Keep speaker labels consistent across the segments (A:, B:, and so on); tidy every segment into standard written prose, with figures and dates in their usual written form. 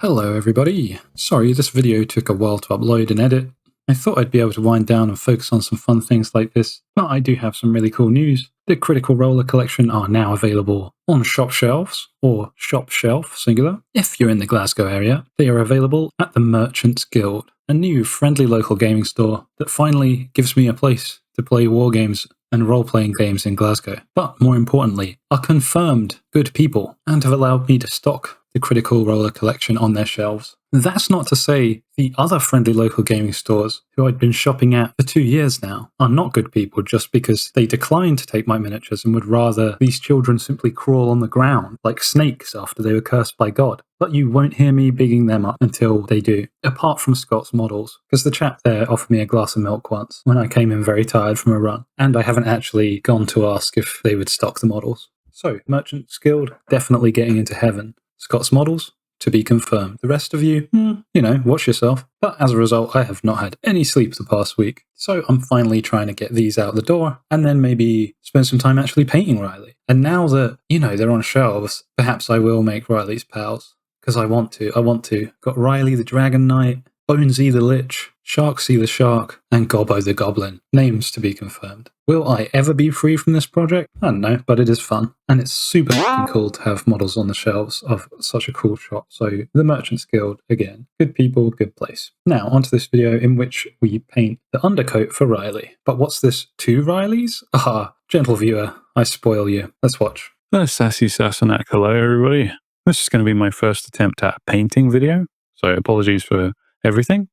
A: Hello everybody. Sorry, this video took a while to upload and edit. I thought I'd be able to wind down and focus on some fun things like this, but I do have some really cool news. The Critical Roller collection are now available on shop shelves, or shop shelf singular. If you're in the Glasgow area, they are available at the Merchants Guild, a new friendly local gaming store that finally gives me a place to play war games and role-playing games in Glasgow. But more importantly, are confirmed good people and have allowed me to stock the Critical Roller collection on their shelves. That's not to say the other friendly local gaming stores who I'd been shopping at for 2 years now are not good people just because they declined to take my miniatures and would rather these children simply crawl on the ground like snakes after they were cursed by God. But you won't hear me bigging them up until they do, apart from Scott's models, because the chap there offered me a glass of milk once when I came in very tired from a run, and I haven't actually gone to ask if they would stock the models. So, Merchants Guild, definitely getting into heaven. Scott's models, to be confirmed. The rest of you, watch yourself. But as a result, I have not had any sleep the past week. So I'm finally trying to get these out the door and then maybe spend some time actually painting Riley. And now that, they're on shelves, perhaps I will make Riley's pals. Because I want to. Got Riley the Dragon Knight, Bonesy the Lich, Sharksy the Shark, and Gobbo the Goblin. Names to be confirmed. Will I ever be free from this project? I don't know, but it is fun. And it's super cool to have models on the shelves of such a cool shop. So the Merchants Guild, again, good people, good place. Now, onto this video in which we paint the undercoat for Riley. But what's this, 2 Rileys? Aha, gentle viewer, I spoil you. Let's watch.
B: Sassy Sassenach, hello everybody. This is going to be my first attempt at a painting video, so apologies for everything.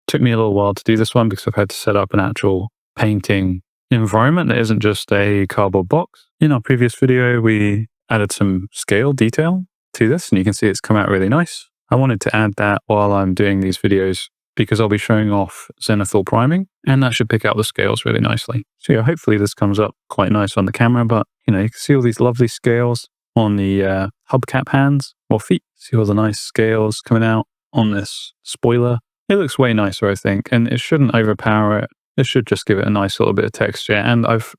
B: Took me a little while to do this one because I've had to set up an actual painting environment that isn't just a cardboard box. In our previous video, we added some scale detail to this, and you can see it's come out really nice. I wanted to add that while I'm doing these videos because I'll be showing off zenithal priming, and that should pick out the scales really nicely. So yeah, hopefully this comes up quite nice on the camera, but you can see all these lovely scales on the hubcap hands or feet. See all the nice scales coming out on this spoiler. It looks way nicer, I think, and it shouldn't overpower it. It should just give it a nice little bit of texture. And I've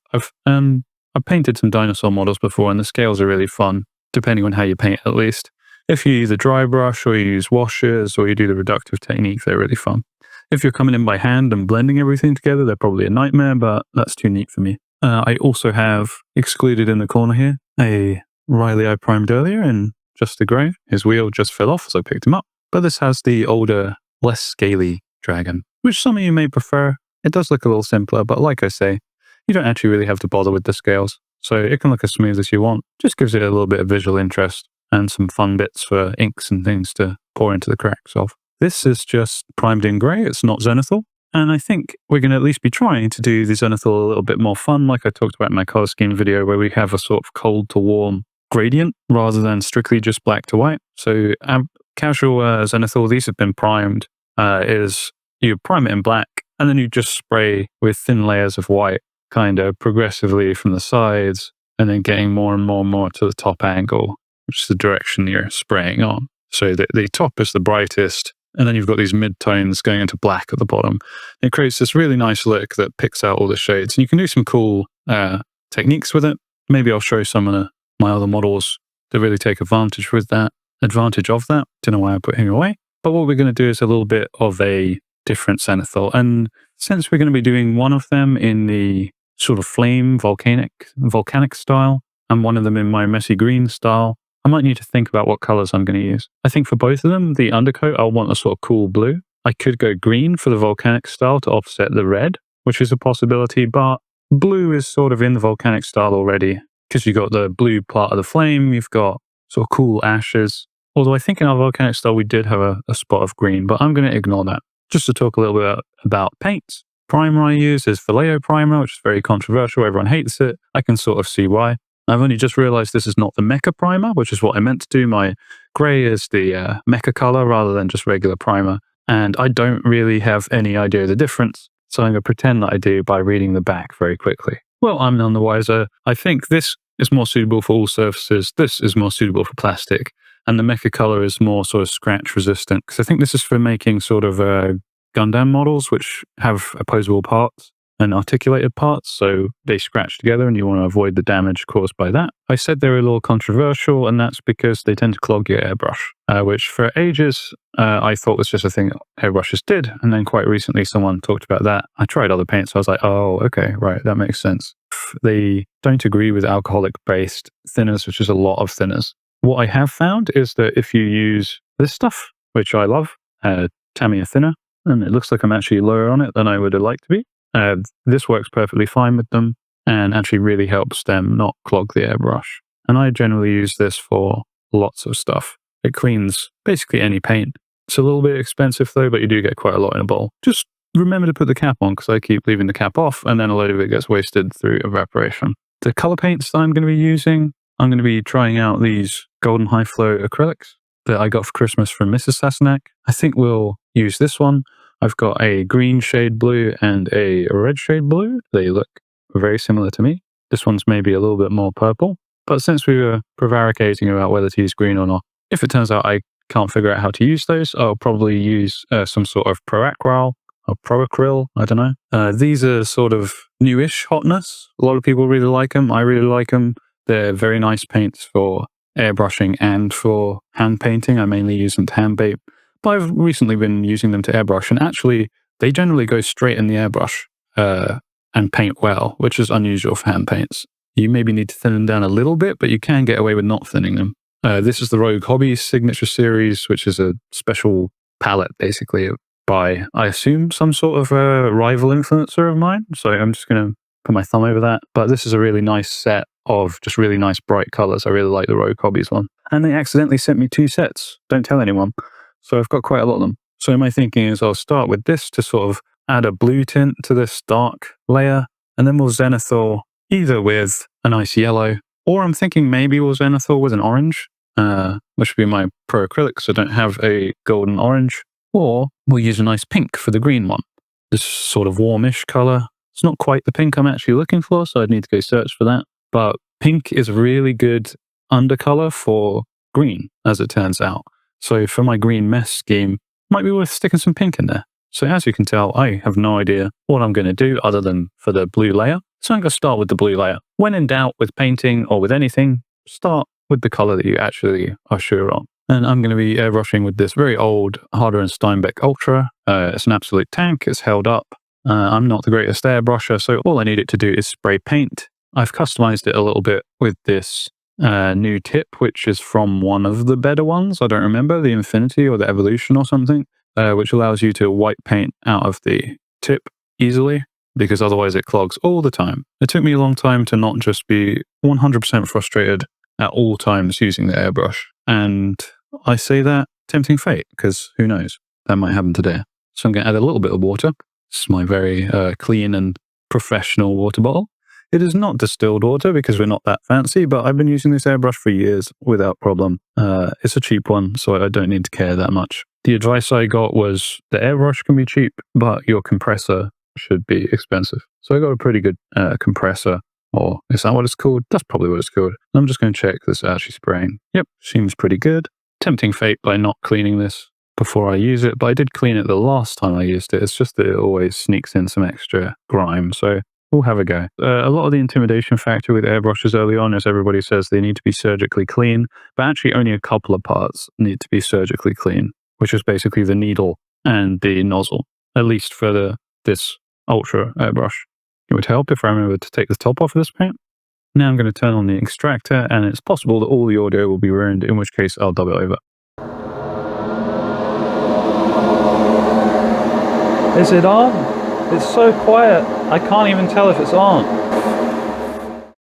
B: painted some dinosaur models before, and the scales are really fun, depending on how you paint at least. If you use a dry brush, or you use washers, or you do the reductive technique, they're really fun. If you're coming in by hand and blending everything together, they're probably a nightmare, but that's too neat for me. I also have excluded in the corner here a Riley I primed earlier in just the grey. His wheel just fell off as I picked him up. But this has the older, less scaly dragon, which some of you may prefer. It does look a little simpler, but like I say, you don't actually really have to bother with the scales. So it can look as smooth as you want. Just gives it a little bit of visual interest and some fun bits for inks and things to pour into the cracks of. This is just primed in grey. It's not zenithal. And I think we're going to at least be trying to do the zenithal a little bit more fun, like I talked about in my colour scheme video, where we have a sort of cold to warm gradient rather than strictly just black to white. So casual zenithal, these have been primed, is you prime it in black and then you just spray with thin layers of white, kind of progressively from the sides, and then getting more and more and more to the top angle, which is the direction you're spraying on. So the top is the brightest, and then you've got these mid-tones going into black at the bottom. It creates this really nice look that picks out all the shades. And you can do some cool techniques with it. Maybe I'll show some of my other models to really take advantage of that. Don't know why I put him away. But what we're going to do is a little bit of a different zenithal. And since we're going to be doing one of them in the sort of flame volcanic style, and one of them in my messy green style, I might need to think about what colors I'm going to use. I think for both of them, the undercoat, I'll want a sort of cool blue. I could go green for the volcanic style to offset the red, which is a possibility, but blue is sort of in the volcanic style already, because you've got the blue part of the flame, you've got sort of cool ashes. Although I think in our volcanic style, we did have a spot of green, but I'm going to ignore that. Just to talk a little bit about paints. Primer I use is Vallejo primer, which is very controversial. Everyone hates it. I can sort of see why. I've only just realized this is not the mecha primer, which is what I meant to do. My grey is the mecha color rather than just regular primer. And I don't really have any idea of the difference. So I'm going to pretend that I do by reading the back very quickly. Well, I'm none the wiser. I think this is more suitable for all surfaces. This is more suitable for plastic. And the mecha color is more sort of scratch resistant. Because I think this is for making sort of Gundam models, which have opposable parts. and articulated parts, so they scratch together and you want to avoid the damage caused by that. I said they're a little controversial, and that's because they tend to clog your airbrush, which for ages I thought was just a thing airbrushes did, and then quite recently someone talked about that. I tried other paints, so I was like, oh, okay, right, that makes sense. They don't agree with alcoholic-based thinners, which is a lot of thinners. What I have found is that if you use this stuff, which I love, Tamiya thinner, and it looks like I'm actually lower on it than I would have liked to be, this works perfectly fine with them and actually really helps them not clog the airbrush. And I generally use this for lots of stuff. It cleans basically any paint. It's a little bit expensive though, but you do get quite a lot in a bowl. Just remember to put the cap on, because I keep leaving the cap off and then a load of it gets wasted through evaporation. The color paints that I'm going to be using, I'm going to be trying out these golden high flow acrylics that I got for Christmas from Mrs. Sassenach. I think we'll use this one. I've got a green shade blue and a red shade blue. They look very similar to me. This one's maybe a little bit more purple. But since we were prevaricating about whether to use green or not, if it turns out I can't figure out how to use those, I'll probably use some sort of pro-acryl or pro-acryl, I don't know. These are sort of newish hotness. A lot of people really like them. I really like them. They're very nice paints for airbrushing and for hand painting. I mainly use them to hand paint, but I've recently been using them to airbrush, and actually they generally go straight in the airbrush and paint well, which is unusual for hand paints. You maybe need to thin them down a little bit, but you can get away with not thinning them. This is the Rogue Hobbies Signature Series, which is a special palette basically by, I assume, some sort of rival influencer of mine. So I'm just going to put my thumb over that. But this is a really nice set of just really nice bright colors. I really like the Rogue Hobbies one. And they accidentally sent me 2 sets. Don't tell anyone. So I've got quite a lot of them. So my thinking is I'll start with this to sort of add a blue tint to this dark layer, and then we'll zenithal either with a nice yellow, or I'm thinking maybe we'll zenithal with an orange, which would be my pro acrylic, because I don't have a golden orange, or we'll use a nice pink for the green one. This sort of warmish color. It's not quite the pink I'm actually looking for, so I'd need to go search for that. But pink is a really good undercolor for green, as it turns out. So for my green mess scheme, might be worth sticking some pink in there. So as you can tell, I have no idea what I'm going to do other than for the blue layer. So I'm going to start with the blue layer. When in doubt with painting or with anything, start with the color that you actually are sure on. And I'm going to be airbrushing with this very old Harder & Steinbeck Ultra. It's an absolute tank. It's held up. I'm not the greatest airbrusher, so all I need it to do is spray paint. I've customized it a little bit with this new tip, which is from one of the better ones. I don't remember, the Infinity or the Evolution or something, which allows you to wipe paint out of the tip easily, because otherwise it clogs all the time. It took me a long time to not just be 100% frustrated at all times using the airbrush. And I say that tempting fate, because who knows, that might happen today. So I'm going to add a little bit of water. This is my very clean and professional water bottle. It is not distilled water because we're not that fancy, but I've been using this airbrush for years without problem. It's a cheap one, so I don't need to care that much. The advice I got was the airbrush can be cheap, but your compressor should be expensive. So I got a pretty good compressor, or is that what it's called? That's probably what it's called. I'm just going to check this actually spraying. Yep, seems pretty good. Tempting fate by not cleaning this before I use it, but I did clean it the last time I used it. It's just that it always sneaks in some extra grime, so we'll have a go. A lot of the intimidation factor with airbrushes early on is everybody says they need to be surgically clean, but actually only a couple of parts need to be surgically clean, which is basically the needle and the nozzle, at least for this Ultra airbrush. It would help if I remember to take the top off of this paint. Now I'm going to turn on the extractor, and it's possible that all the audio will be ruined, in which case I'll dub it over. Is it on? It's so quiet, I can't even tell if it's on.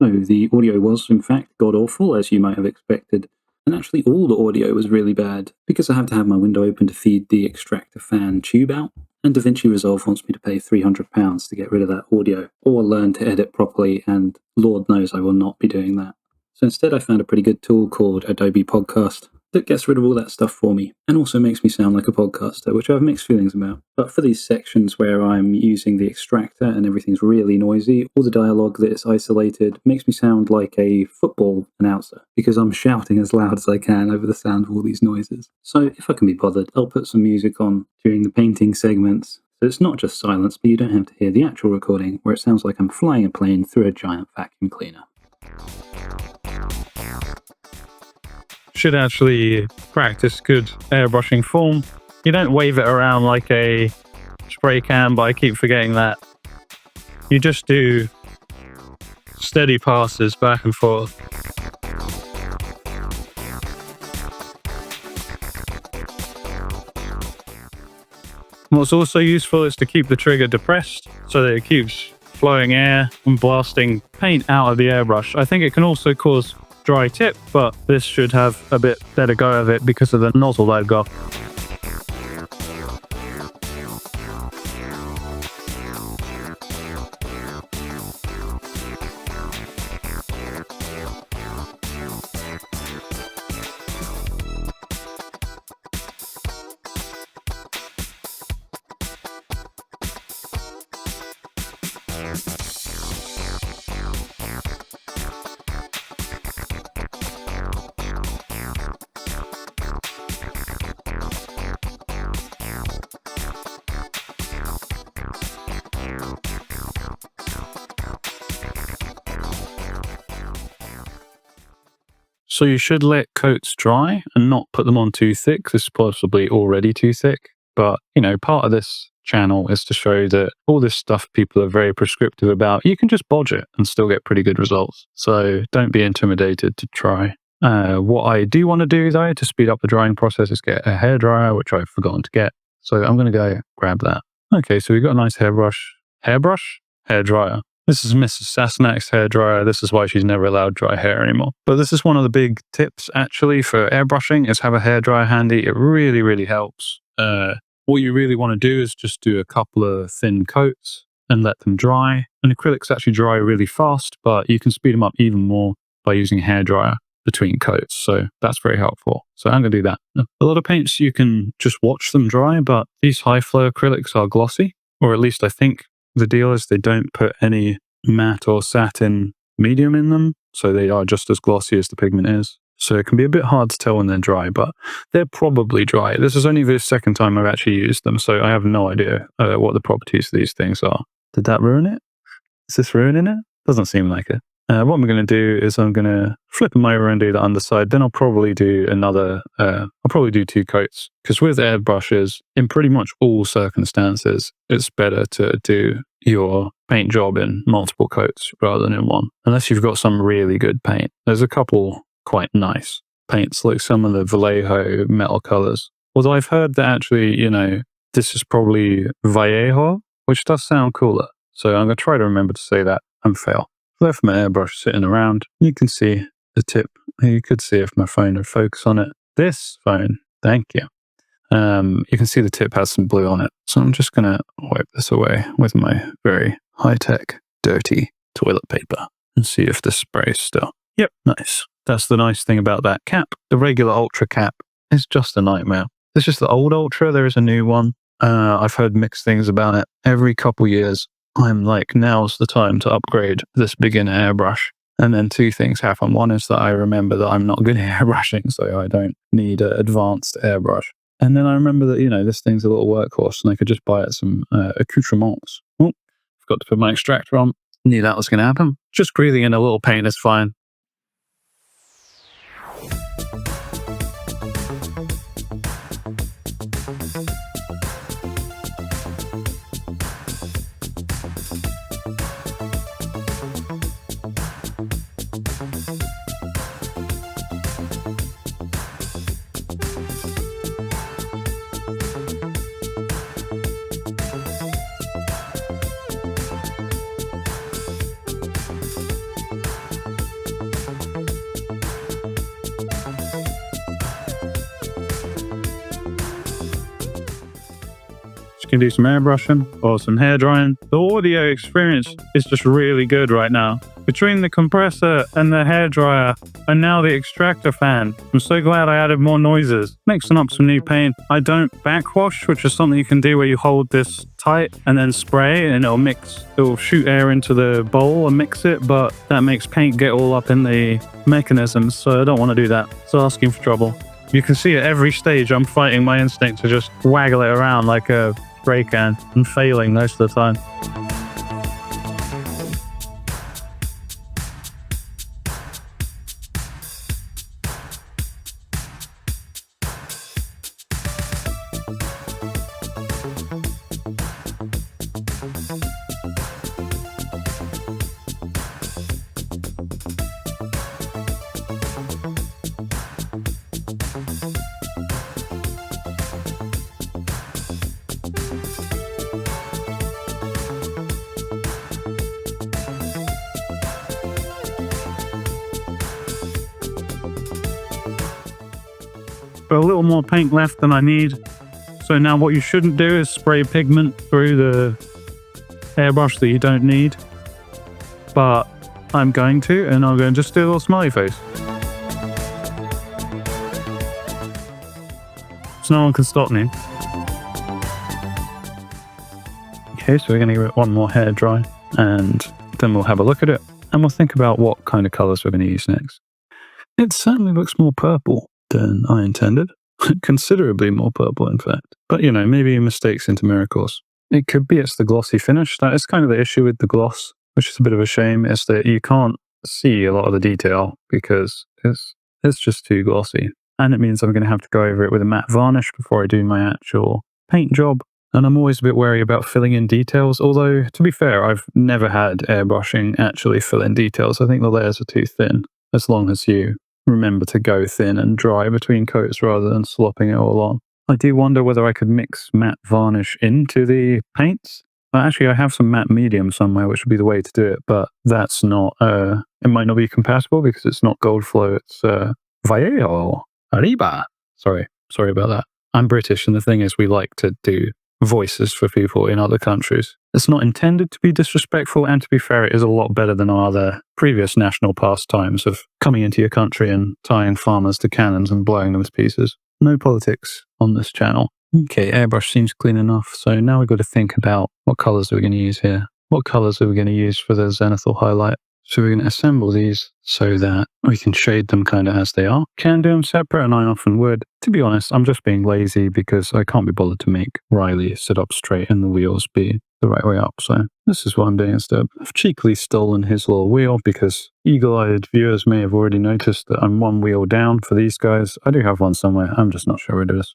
A: So the audio was, in fact, god-awful, as you might have expected. And actually all the audio was really bad, because I have to have my window open to feed the extractor fan tube out. And DaVinci Resolve wants me to pay £300 to get rid of that audio, or learn to edit properly, and Lord knows I will not be doing that. So instead I found a pretty good tool called Adobe Podcast that gets rid of all that stuff for me, and also makes me sound like a podcaster, which I have mixed feelings about. But for these sections where I'm using the extractor and everything's really noisy, all the dialogue that is isolated makes me sound like a football announcer, because I'm shouting as loud as I can over the sound of all these noises. So if I can be bothered, I'll put some music on during the painting segments, So it's not just silence, but you don't have to hear the actual recording where it sounds like I'm flying a plane through a giant vacuum cleaner.
B: Should actually practice good airbrushing form. You don't wave it around like a spray can, but I keep forgetting that. You just do steady passes back and forth. What's also useful is to keep the trigger depressed so that it keeps flowing air and blasting paint out of the airbrush. I think it can also cause dry tip, but this should have a bit better go of it because of the nozzle I've got. So you should let coats dry and not put them on too thick. This is possibly already too thick. But, you know, part of this channel is to show that all this stuff people are very prescriptive about, you can just bodge it and still get pretty good results. So don't be intimidated to try. What I do want to do, though, to speed up the drying process is get a hairdryer, which I've forgotten to get. So I'm going to go grab that. Okay, so we've got a nice hairdryer. This is Mrs. Sassenach's hairdryer. This is why she's never allowed dry hair anymore. But this is one of the big tips, actually, for airbrushing, is have a hairdryer handy. It really, really helps. What you really want to do is just do a couple of thin coats and let them dry. And acrylics actually dry really fast, but you can speed them up even more by using a hairdryer between coats. So that's very helpful. So I'm going to do that. A lot of paints, you can just watch them dry, but these high flow acrylics are glossy, or at least I think the deal is they don't put any matte or satin medium in them, so they are just as glossy as the pigment is. So it can be a bit hard to tell when they're dry, but they're probably dry. This is only the second time I've actually used them, so I have no idea what the properties of these things are. Did that ruin it? Is this ruining it? Doesn't seem like it. What I'm going to do is I'm going to flip them over and do the underside. Then I'll probably do I'll probably do 2 coats. Because with airbrushes, in pretty much all circumstances, it's better to do your paint job in multiple coats rather than in one. Unless you've got some really good paint. There's a couple quite nice paints, like some of the Vallejo metal colors. Although I've heard that actually, you know, this is probably Vallejo, which does sound cooler. So I'm going to try to remember to say that and fail. Left my airbrush sitting around. You can see the tip. You could see if my phone would focus on it. This phone, thank you. You can see the tip has some blue on it. So I'm just going to wipe this away with my very high-tech, dirty toilet paper and see if this sprays still. Yep, nice. That's the nice thing about that cap. The regular Ultra cap is just a nightmare. It's just the old Ultra. There is a new one. I've heard mixed things about it. Every couple years, I'm like, now's the time to upgrade this beginner airbrush. And then 2 things happen. One is that I remember that I'm not good at airbrushing, so I don't need an advanced airbrush. And then I remember that, you know, this thing's a little workhorse and I could just buy it some accoutrements. Oh, forgot to put my extractor on. Knew that was going to happen. Just breathing in a little paint is fine. Can do some airbrushing or some hair drying. The audio experience is just really good right now. Between the compressor and the hairdryer and now the extractor fan, I'm so glad I added more noises. Mixing up some new paint. I don't backwash, which is something you can do where you hold this tight and then spray and it'll shoot air into the bowl and mix it, but that makes paint get all up in the mechanisms, so I don't want to do that. It's asking for trouble. You can see at every stage I'm fighting my instinct to just waggle it around like a spray can and failing most of the time. But a little more paint left than I need. So now what you shouldn't do is spray pigment through the airbrush that you don't need. But I'm going to, and I'm going to just do a little smiley face. So no one can stop me. Okay, so we're going to give it one more hair dry, and then we'll have a look at it, and we'll think about what kind of colours we're going to use next. It certainly looks more purple than I intended. Considerably more purple, in fact. But, you know, maybe mistakes into miracles. It could be it's the glossy finish. That is kind of the issue with the gloss, which is a bit of a shame, is that you can't see a lot of the detail because it's just too glossy. And it means I'm going to have to go over it with a matte varnish before I do my actual paint job. And I'm always a bit wary about filling in details, although, to be fair, I've never had airbrushing actually fill in details. I think the layers are too thin, as long as you remember to go thin and dry between coats rather than slopping it all on. I do wonder whether I could mix matte varnish into the paints. Actually, I have some matte medium somewhere, which would be the way to do it, but that's not, it might not be compatible because it's not gold flow, it's vallejo, arriba. Sorry about that. I'm British, and the thing is we like to do voices for people in other countries. It's not intended to be disrespectful, and to be fair, it is a lot better than our other previous national pastimes of coming into your country and tying farmers to cannons and blowing them to pieces. No politics on this channel. Okay, airbrush seems clean enough, so now we've got to think about what colours are we going to use here. What colours are we going to use for the zenithal highlight? So we're going to assemble these so that we can shade them kind of as they are. Can do them separate, and I often would. To be honest, I'm just being lazy because I can't be bothered to make Riley sit up straight and the wheels be the right way up. So this is what I'm doing instead. I've cheekily stolen his little wheel because eagle-eyed viewers may have already noticed that I'm one wheel down for these guys. I do have one somewhere. I'm just not sure where it is.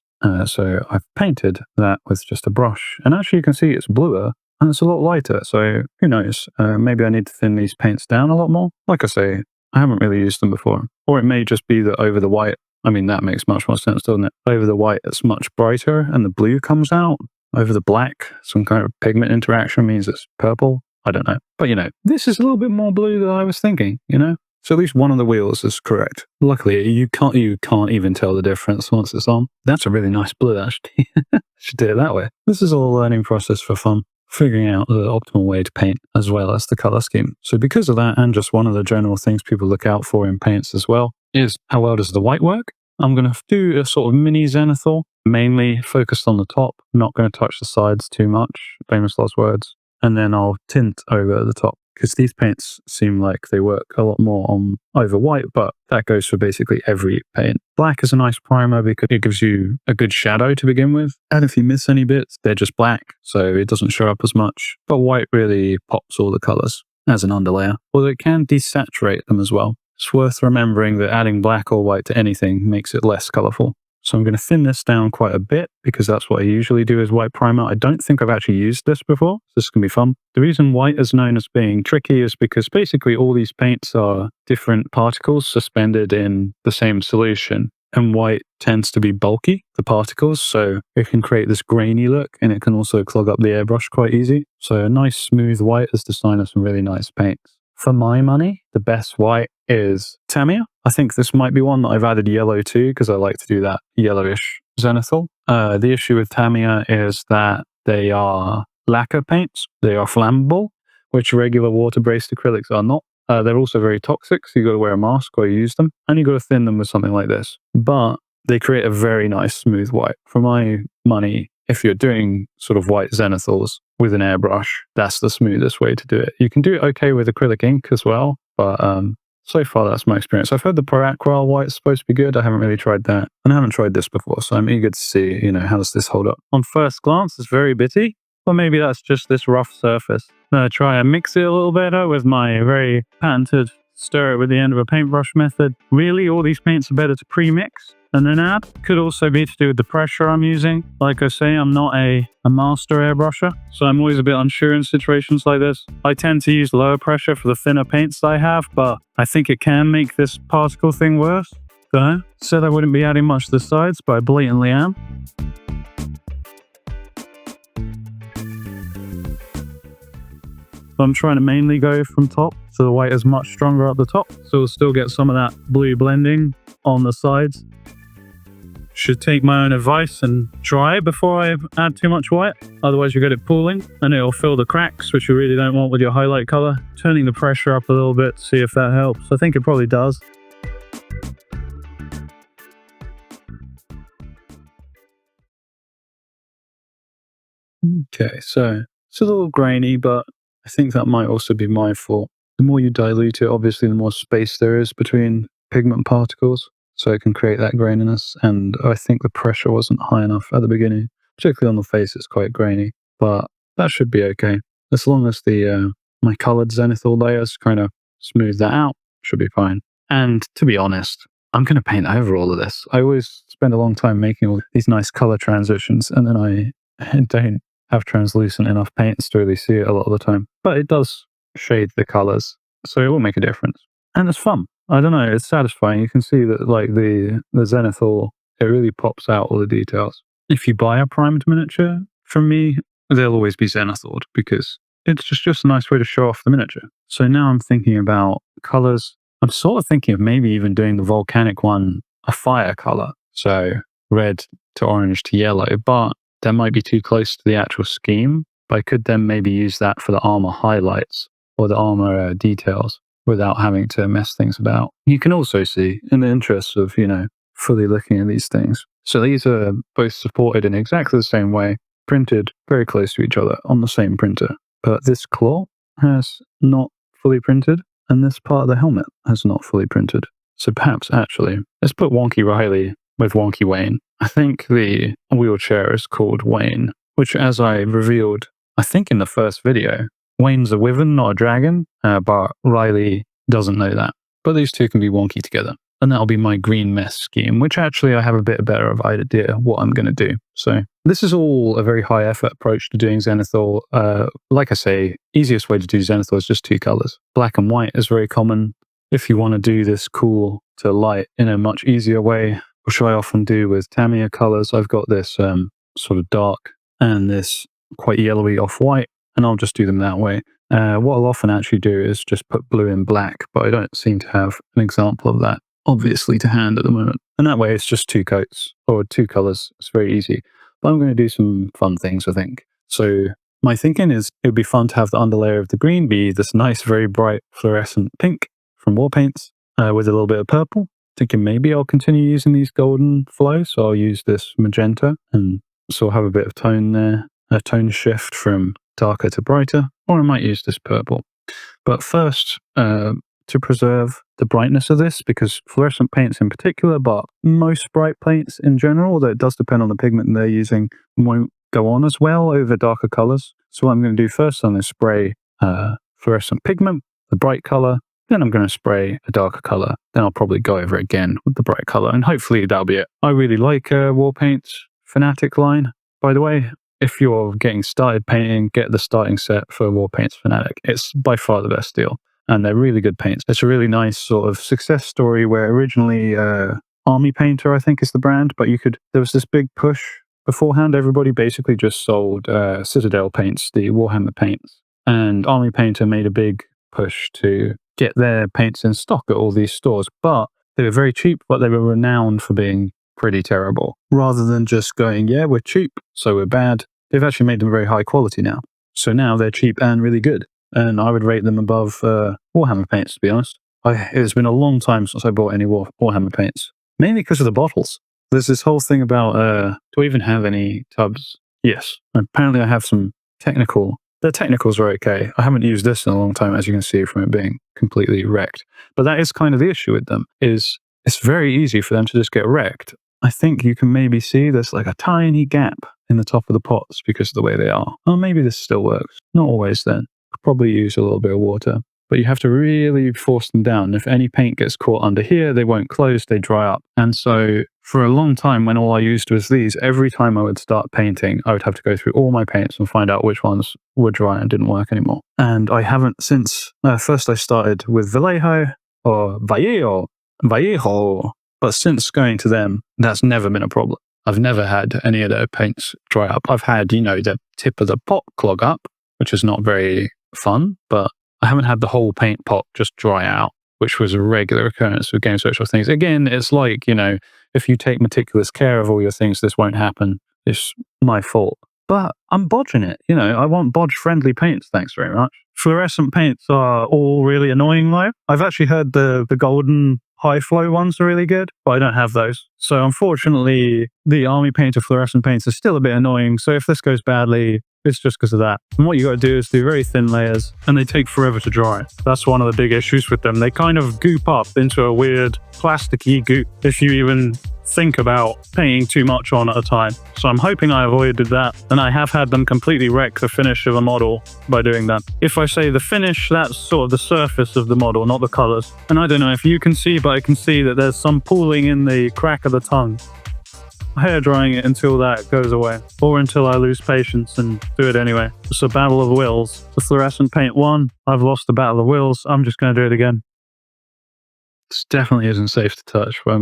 B: So I've painted that with just a brush. And actually you can see it's bluer. And it's a lot lighter, so who knows? Maybe I need to thin these paints down a lot more. Like I say, I haven't really used them before. Or it may just be that over the white, I mean, that makes much more sense, doesn't it? Over the white, it's much brighter, and the blue comes out. Over the black, some kind of pigment interaction means it's purple. I don't know. But, you know, this is a little bit more blue than I was thinking, you know? So at least one of the wheels is correct. Luckily, you can't even tell the difference once it's on. That's a really nice blue, actually. Should do it that way. This is all a learning process for fun. Figuring out the optimal way to paint as well as the color scheme. So because of that, and just one of the general things people look out for in paints as well, is how well does the white work? I'm going to do a sort of mini zenithal, mainly focused on the top, not going to touch the sides too much, famous last words, and then I'll tint over the top. Because these paints seem like they work a lot more on over white, but that goes for basically every paint. Black is a nice primer because it gives you a good shadow to begin with. And if you miss any bits, they're just black, so it doesn't show up as much. But white really pops all the colors as an underlayer. Although it can desaturate them as well. It's worth remembering that adding black or white to anything makes it less colorful. So I'm going to thin this down quite a bit because that's what I usually do as white primer. I don't think I've actually used this before. So this is going to be fun. The reason white is known as being tricky is because basically all these paints are different particles suspended in the same solution. And white tends to be bulky, the particles, so it can create this grainy look, and it can also clog up the airbrush quite easy. So a nice smooth white is the sign of some really nice paints. For my money, the best white is Tamiya. I think this might be one that I've added yellow to because I like to do that yellowish zenithal. The issue with Tamiya is that they are lacquer paints. They are flammable, which regular water-based acrylics are not. They're also very toxic, so you've got to wear a mask while you use them, and you've got to thin them with something like this. But they create a very nice smooth white. For my money, if you're doing sort of white zenithals with an airbrush, that's the smoothest way to do it. You can do it okay with acrylic ink as well, but so far that's my experience. I've heard the Pro Aquarelle white is supposed to be good. I haven't really tried that, and I haven't tried this before, so I'm eager to see, how does this hold up. On first glance, it's very bitty, or maybe that's just this rough surface. I'm going to try and mix it a little better with my very patented stir it with the end of a paintbrush method. Really, all these paints are better to pre-mix and then add. Could also be to do with the pressure I'm using. Like I say, I'm not a master airbrusher, so I'm always a bit unsure in situations like this. I tend to use lower pressure for the thinner paints that I have, but I think it can make this particle thing worse. So, said I wouldn't be adding much to the sides, but I blatantly am. So I'm trying to mainly go from top, so the white is much stronger up the top, so we'll still get some of that blue blending on the sides. Should take my own advice and dry before I add too much white, otherwise you get it pooling and it'll fill the cracks, which you really don't want with your highlight color. Turning the pressure up a little bit to see if that helps. I think it probably does. Okay, so it's a little grainy, but I think that might also be my fault. The more you dilute it, obviously the more space there is between pigment particles, so it can create that graininess, and I think the pressure wasn't high enough at the beginning. Particularly on the face, it's quite grainy, but that should be okay. As long as the my coloured zenithal layers kind of smooth that out, should be fine. And to be honest, I'm going to paint over all of this. I always spend a long time making all these nice colour transitions, and then I don't have translucent enough paints to really see it a lot of the time. But it does shade the colours, so it will make a difference. And it's fun. I don't know, it's satisfying. You can see that like the zenithal, it really pops out all the details. If you buy a primed miniature from me, they'll always be zenithaled because it's just a nice way to show off the miniature. So now I'm thinking about colours. I'm sort of thinking of maybe even doing the volcanic one a fire colour. So red to orange to yellow, but that might be too close to the actual scheme. But I could then maybe use that for the armor highlights or the armor details without having to mess things about. You can also see, in the interest of, fully looking at these things. So these are both supported in exactly the same way, printed very close to each other on the same printer. But this claw has not fully printed, and this part of the helmet has not fully printed. So perhaps actually, let's put Wonky Riley with Wonky Wayne. I think the wheelchair is called Wayne, which, as I revealed, I think in the first video, Wayne's a wyvern, not a dragon, but Riley doesn't know that. But these two can be wonky together. And that'll be my green mess scheme, which actually I have a bit better of idea what I'm going to do. So this is all a very high effort approach to doing zenithal. Like I say, easiest way to do zenithal is just two colors. Black and white is very common. If you want to do this cool to light in a much easier way, which I often do with Tamiya colors, I've got this sort of dark and this quite yellowy off-white, and I'll just do them that way. What I'll often actually do is just put blue in black, but I don't seem to have an example of that obviously to hand at the moment. And that way it's just two coats or two colors. It's very easy. But I'm going to do some fun things, I think. So my thinking is it would be fun to have the underlayer of the green be this nice, very bright fluorescent pink from War Paints with a little bit of purple. Thinking maybe I'll continue using these golden flows, so I'll use this magenta and so I'll have a bit of tone there, a tone shift from darker to brighter, or I might use this purple. But first, to preserve the brightness of this, because fluorescent paints in particular, but most bright paints in general, although it does depend on the pigment they're using, won't go on as well over darker colors. So what I'm going to do first, I'm going to spray fluorescent pigment, the bright color, then I'm going to spray a darker color. Then I'll probably go over it again with the bright color, and hopefully that'll be it. I really like War Paints Fanatic line. By the way, if you're getting started painting, get the starting set for War Paints Fanatic. It's by far the best deal, and they're really good paints. It's a really nice sort of success story where originally Army Painter, I think, is the brand, but there was this big push beforehand. Everybody basically just sold Citadel paints, the Warhammer paints, and Army Painter made a big push to get their paints in stock at all these stores, but they were very cheap, but they were renowned for being pretty terrible. Rather than just going, yeah, we're cheap, so we're bad, they've actually made them very high quality now. So now they're cheap and really good, and I would rate them above Warhammer paints, to be honest. It's been a long time since I bought any Warhammer paints, mainly because of the bottles. There's this whole thing about, do I even have any tubs? Yes. Apparently I have some technical The technicals are okay. I haven't used this in a long time, as you can see from it being completely wrecked. But that is kind of the issue with them, is it's very easy for them to just get wrecked. I think you can maybe see there's like a tiny gap in the top of the pots because of the way they are. Oh, maybe this still works. Not always then. Could probably use a little bit of water. But you have to really force them down. If any paint gets caught under here, they won't close, they dry up. And so for a long time, when all I used was these, every time I would start painting, I would have to go through all my paints and find out which ones were dry and didn't work anymore. And I haven't since, first I started with Vallejo or Vallejo, but since going to them, that's never been a problem. I've never had any of their paints dry up. I've had, the tip of the pot clog up, which is not very fun, but I haven't had the whole paint pot just dry out, which was a regular occurrence with Games Workshop things. Again, it's like, if you take meticulous care of all your things, this won't happen. It's my fault. But I'm bodging it. I want bodge-friendly paints, thanks very much. Fluorescent paints are all really annoying, though. I've actually heard the golden high-flow ones are really good, but I don't have those. So unfortunately, the army painter fluorescent paints are still a bit annoying. So if this goes badly, it's just because of that. And what you got to do is do very thin layers, and they take forever to dry. That's one of the big issues with them. They kind of goop up into a weird plasticky goop if you even think about painting too much on at a time. So I'm hoping I avoided that, and I have had them completely wreck the finish of a model by doing that. If I say the finish, that's sort of the surface of the model, not the colors. And I don't know if you can see, but I can see that there's some pooling in the crack of the tongue. Hair drying it until that goes away, or until I lose patience and do it anyway. It's a battle of wills. The fluorescent paint won. I've lost the battle of wills. I'm just going to do it again. This definitely isn't safe to touch, but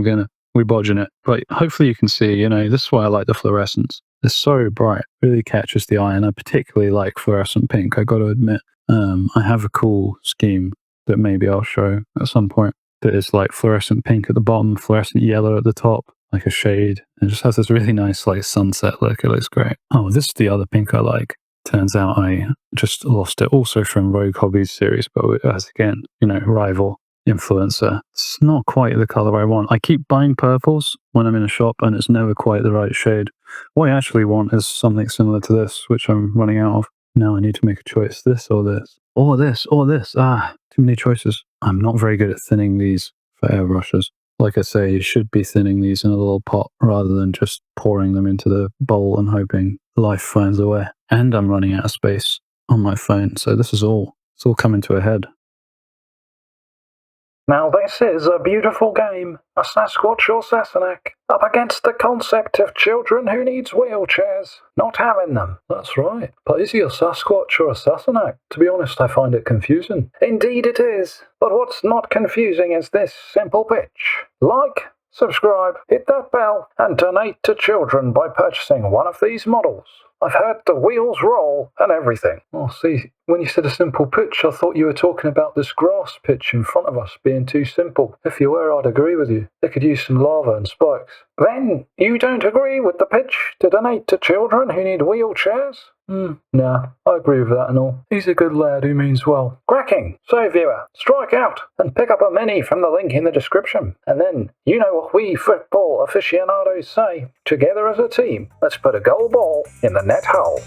B: we're bodging it. But hopefully you can see, this is why I like the fluorescence. It's so bright, really catches the eye, and I particularly like fluorescent pink, I got to admit. I have a cool scheme that maybe I'll show at some point that is like fluorescent pink at the bottom, fluorescent yellow at the top, like a shade. It just has this really nice like sunset look. It looks great. Oh, this is the other pink I like. Turns out I just lost it also from Rogue Hobbies series, but as again, rival influencer. It's not quite the color I want. I keep buying purples when I'm in a shop and it's never quite the right shade. What I actually want is something similar to this, which I'm running out of. Now I need to make a choice. This or this. Or this or this. Too many choices. I'm not very good at thinning these for airbrushes. Like I say, you should be thinning these in a little pot rather than just pouring them into the bowl and hoping life finds a way. And I'm running out of space on my phone, so it's all coming to a head.
A: Now this is a beautiful game, a Sasquatch or Sassenach, up against the concept of children who needs wheelchairs, not having them. That's right. But is he a Sasquatch or a Sassenach? To be honest, I find it confusing. Indeed it is. But what's not confusing is this simple pitch. Like, subscribe, hit that bell, and donate to children by purchasing one of these models. I've heard the wheels roll and everything. Oh, see, when you said a simple pitch, I thought you were talking about this grass pitch in front of us being too simple. If you were, I'd agree with you. They could use some lava and spikes. Then, you don't agree with the pitch to donate to children who need wheelchairs? Nah, I agree with that and all. He's a good lad who means well. Cracking! So viewer, strike out and pick up a mini from the link in the description. And then, you know what we football aficionados say. Together as a team, let's put a goal ball in the net hole.